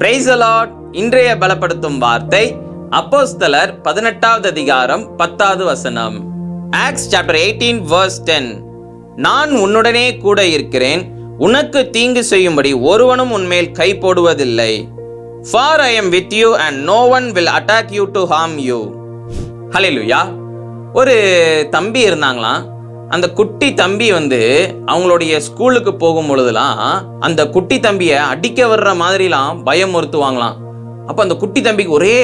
Praise the Lord. இன்றைய பலப்படுத்தும் வார்த்தை அப்போஸ்தலர் 18வது அதிகாரம் 10வது வசனம். Acts chapter 18 verse 10. நான் உன்னுடனே கூட இருக்கிறேன், உனக்கு தீங்கு செய்யும்படி ஒருவனும் உன்மேல் கை போடுவதில்லை. For I am with you and no one will attack you to harm you. ஹல்லேலூயா. ஒரு தம்பி இருந்தாங்களாம். அந்த குட்டி தம்பி அவங்களுடைய ஸ்கூலுக்கு போகும் பொழுதுலாம் அந்த குட்டி தம்பியை அடிக்க வர்ற மாதிரிலாம் பயமுறுத்துவாங்களாம். அப்போ அந்த குட்டி தம்பிக்கு ஒரே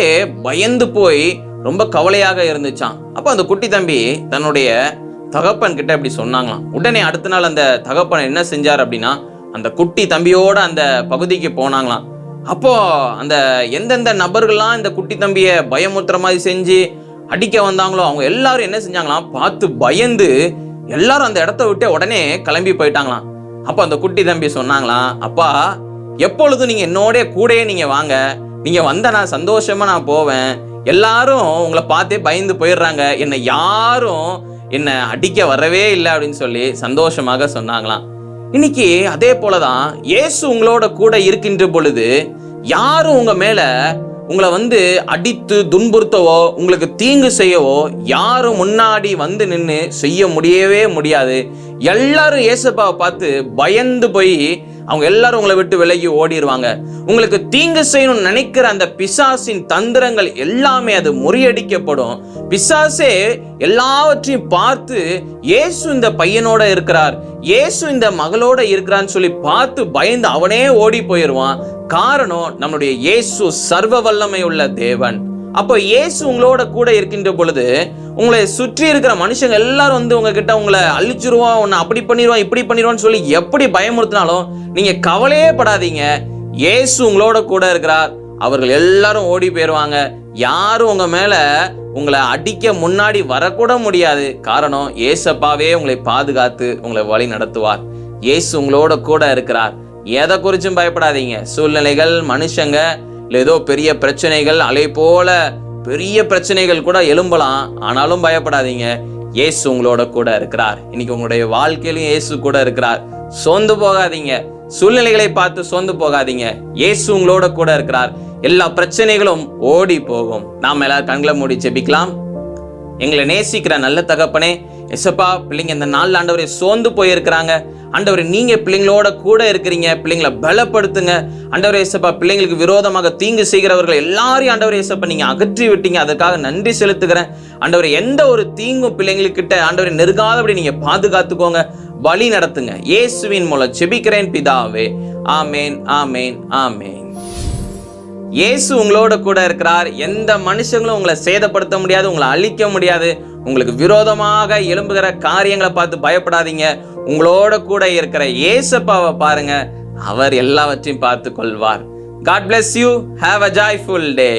பயந்து போய் ரொம்ப கவலையாக இருந்துச்சான். அப்போ அந்த குட்டி தம்பி தன்னுடைய தகப்பன் கிட்ட இப்படி சொன்னாங்களாம். உடனே அடுத்த நாள் அந்த தகப்பன் என்ன செஞ்சார் அப்படின்னா, அந்த குட்டி தம்பியோட அந்த பகுதிக்கு போனாங்களாம். அப்போ அந்த எந்தெந்த நபர்கள்லாம் இந்த குட்டி தம்பியை பயமுறுத்துற மாதிரி செஞ்சு அடிக்க வந்தாங்களோ அவங்க எல்லாரும் என்ன செஞ்சாங்களாம், பார்த்து பயந்து எல்லாரும் அந்த இடத்த விட்டு உடனே கிளம்பி போயிட்டாங்களாம். அப்போ அந்த குட்டி தம்பி சொன்னாங்களாம், அப்பா எப்பொழுதும் நீங்க என்னோட கூடயே நீங்க வாங்க, நீங்க வந்த நான் சந்தோஷமா நான் போவேன். எல்லாரும் உங்களை பார்த்தே பயந்து போயிடுறாங்க, என்னை யாரும் என்னை அடிக்க வரவே இல்லை அப்படின்னு சொல்லி சந்தோஷமாக சொன்னாங்களாம். இன்னைக்கு அதே போலதான் இயேசு உங்களோட கூட இருக்கின்ற பொழுது யாரும் உங்க மேல உங்களை அடித்து துன்புறுத்தவோ உங்களுக்கு தீங்கு செய்யவோ யாரும் முன்னாடி நின்று செய்ய முடியவே முடியாது. எல்லாரும் இயேசுப்பாவை பார்த்து பயந்து போய் அவங்க எல்லாரும் உங்களை விட்டு விலகி ஓடிடுவாங்க. உங்களுக்கு தீங்கு செய்யணும்னு நினைக்கிற அந்த பிசாசின் தந்திரங்கள் எல்லாமே அது முறியடிக்கப்படும். பிசாசே எல்லாவற்றையும் பார்த்து இயேசு இந்த பையனோட இருக்கிறார், இயேசு இந்த மகளோட இருக்கிறான்னு சொல்லி பார்த்து பயந்து அவனே ஓடி போயிடுவான். காரணம், நம்மளுடைய இயேசு சர்வ வல்லமை உள்ள தேவன். அப்போ இயேசு உங்களோட கூட இருக்கின்ற பொழுது உங்களை சுற்றி இருக்கிற மனுஷங்க எல்லாரும் உங்ககிட்ட உங்களை அழிச்சிருவான், உன்னை அப்படி பண்ணிடுவான் இப்படி பண்ணிடுவான்னு சொல்லி எப்படி பயமுறுத்தினாலும் நீங்க கவலையே படாதீங்க. இயேசு உங்களோட கூட இருக்கிறார். அவர்கள் எல்லாரும் ஓடி போயிடுவாங்க. யாரும் உங்க மேல உங்களை அடிக்க முன்னாடி வரக்கூட முடியாது. காரணம், இயேசப்பாவே உங்களை பாதுகாத்து உங்களை வழி நடத்துவார். இயேசு உங்களோட கூட இருக்கிறார். எதை குறிச்சும் பயப்படாதீங்க. சூழ்நிலைகள், மனுஷங்க, ஏதோ பெரிய பிரச்சனைகள், அலை போல பெரிய பிரச்சனைகள் கூட எழும்பலாம், ஆனாலும் பயப்படாதீங்க. இயேசு உங்களோட கூட இருக்கிறார். இன்னைக்கு உங்களுடைய வாழ்க்கையிலும் இயேசு கூட இருக்கிறார். சோர்ந்து போகாதீங்க. சூழ்நிலைகளை பார்த்து சோர்ந்து போகாதீங்க. இயேசு உங்களோட கூட இருக்கிறார். எல்லா பிரச்சனைகளும் ஓடி போகும். நாம் எல்லாரும் கண்களை மூடி ஜெபிக்கலாம். எங்களை நேசிக்கிற நல்ல தகப்பனே, எசப்பா, பிள்ளைங்க இந்த நாள் ஆண்டவரை சோர்ந்து போயிருக்கிறாங்க. ஆண்டவரை நீங்க பிள்ளைங்களோட கூட இருக்கிறீங்க. பிள்ளைங்களை பலப்படுத்துங்க ஆண்டவரே. எசப்பா, பிள்ளைங்களுக்கு விரோதமாக தீங்கு செய்கிறவர்கள் எல்லாரையும் ஆண்டவரே எசப்பா நீங்க அகற்றி விட்டீங்க. அதற்காக நன்றி செலுத்துகிறேன். ஆண்டவரை எந்த ஒரு தீங்கும் பிள்ளைங்களுக்கிட்ட ஆண்டவரை நெருங்காதபடி நீங்க பாதுகாத்துக்கோங்க, வழி நடத்துங்க. இயேசுவின் மூலம் ஜெபிக்கிறேன் பிதாவே. ஆமேன், ஆமேன், ஆமேன். இயேசு உங்களோட கூட இருக்கிறார். எந்த மனுஷங்களும் உங்களை சேதப்படுத்த முடியாது, உங்களை அழிக்க முடியாது. உங்களுக்கு விரோதமாக எழும்புகிற காரியங்களை பார்த்து பயப்படாதீங்க. உங்களோட கூட இருக்கிற இயேசப்பாவை பாருங்க, அவர் எல்லாவற்றையும் பார்த்து கொள்வார். God bless you. Have a joyful day.